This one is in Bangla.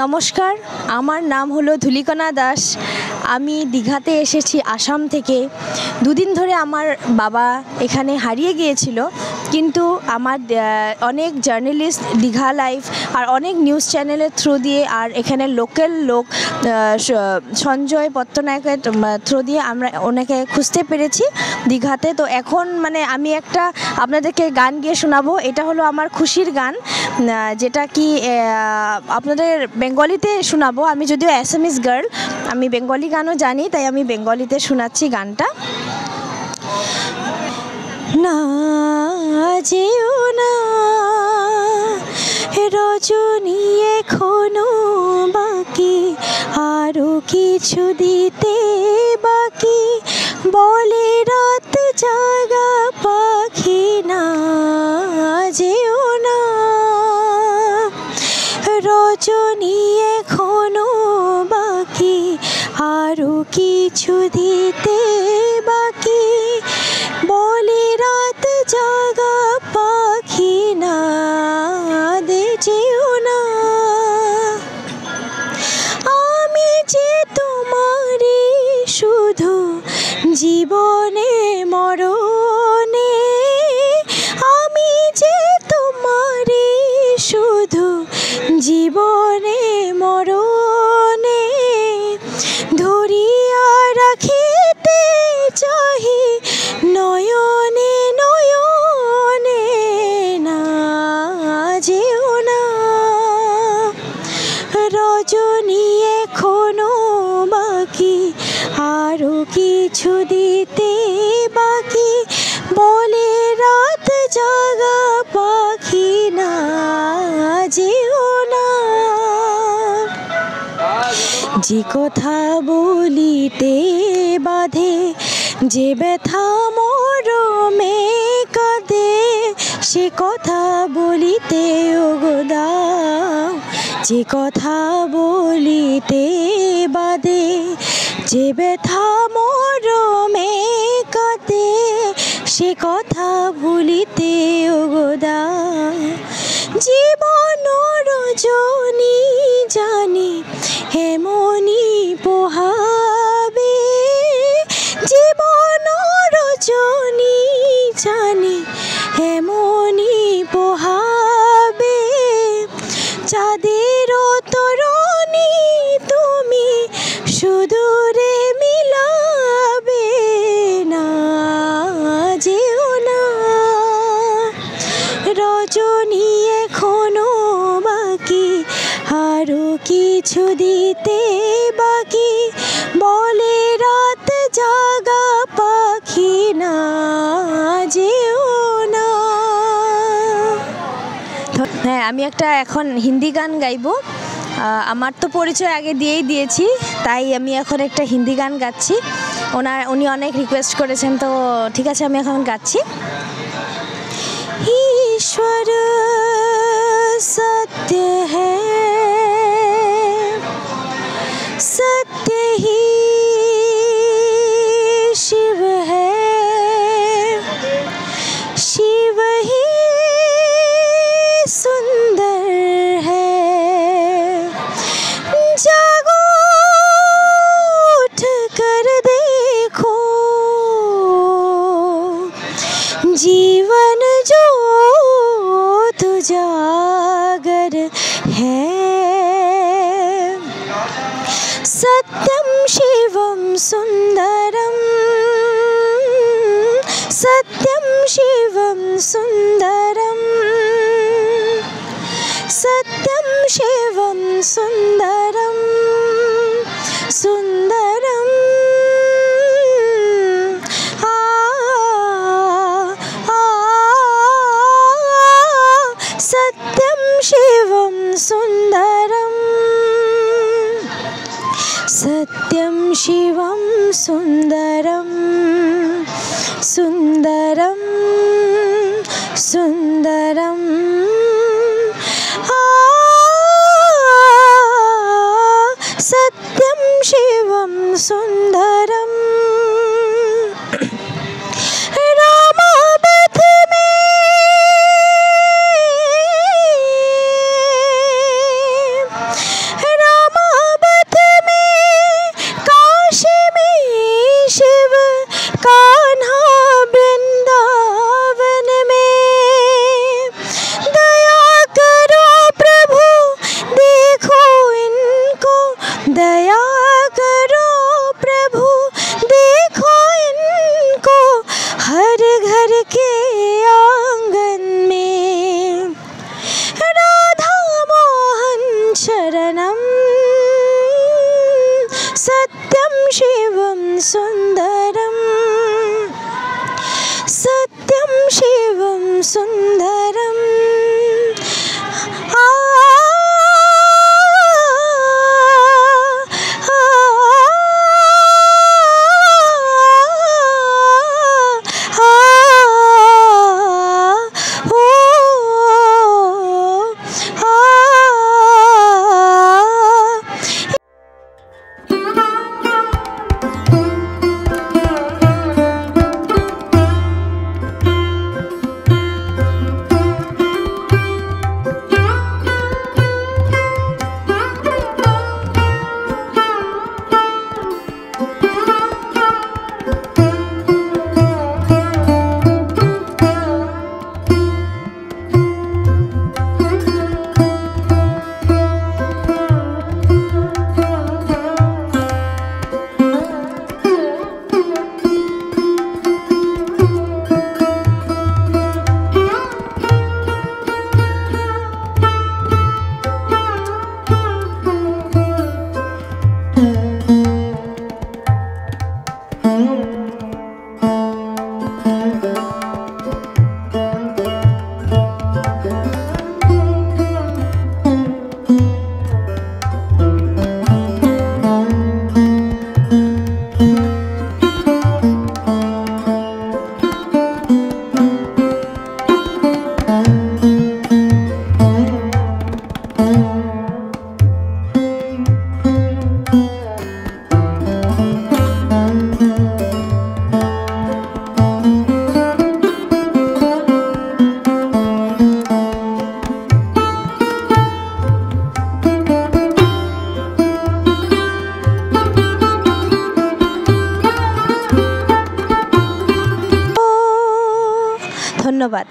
নমস্কার, আমার নাম হলো ধুলিকণা দাস। আমি দীঘাতে এসেছি আসাম থেকে। দুদিন ধরে আমার বাবা এখানে হারিয়ে গিয়েছিল, কিন্তু আমার অনেক জার্নালিস্ট, দীঘা লাইভ আর অনেক নিউজ চ্যানেলের থ্রু দিয়ে আর এখানে লোকাল লোক সঞ্জয় পট্টনায়কের থ্রু দিয়ে আমরা ওনাকে খুঁজতে পেরেছি দীঘাতে। তো এখন আমি একটা আপনাদেরকে গান গিয়ে শোনাবো। এটা হলো আমার খুশির গান, যেটা কি আপনাদের বেঙ্গলিতে শোনাবো। আমি যদিও অ্যাসামিস গার্ল, আমি বেঙ্গলি গানও জানি, তাই আমি বেঙ্গলিতে শোনাচ্ছি গানটা। না যেও না রজনী, এখনো বাকি, আরো কিছু দিতে বাকি, বলে রাত জাগা পাখি। না যেও না রজনী, এখনো বাকি, আরো কিছু দিতে বাকি, বলে রাত জাগা পাখি। না যেও না, আমি যে তোমারই শুধু জীবনে মরণে, আমি যে তোমারই শুধু জীবনে মরণে, ধরিয়া রাখিতে চাহি নয়নে নয়নে। না যেও না রজনী, এখনো বাকি, আরো কিছু দিতে বাকি, বলে রাত জাগা পাখি। না যেও না, যে কথা বলিতে বাধে, যে ব্যথা মরমে কাঁদে, সে কথা বলিতে ওগো দাও। যে কথা বলিতে বাধে, যে ব্যথা মরমে কাঁদে, সে কথা ভুলিতে ওগো দাও। জীবন রজনী জানি এমনি পোহাবে, জীবন রজনী জানি এমনি পোহাবে, চাঁদের তরণী তুমি সুদূরে মিলাবে। না যেও না রজনী, এখনো বাকি, আরো কিছু দিতে বাকি, বলে রাত জাগা পাখি। না যেও না। হ্যাঁ, আমি একটা এখন হিন্দি গান গাইবো। আমার তো পরিচয় আগে দিয়েই দিয়েছি, তাই আমি এখন একটা হিন্দি গান গাচ্ছি। উনি অনেক রিকোয়েস্ট করেছেন, তো ঠিক আছে, আমি এখন গাচ্ছি। ईश्वर सत्य है, सत्य ही शिव है, शिव ही सुंदर है। जागो उठ कर देखो, जीवन ज्योत उजागर है। सत्यम शिवम सुंदरम, सत्यम शिवम सुंदरम, सत्यम शिवम सुंदरम, सुंदरम। सत्यम शिवम सुंदरम, सत्यम शिवम सुंदरम, सुंदरम सुंदरम। सत्यम शिवम सुंदरम। रामावत में ধন্যবাদ।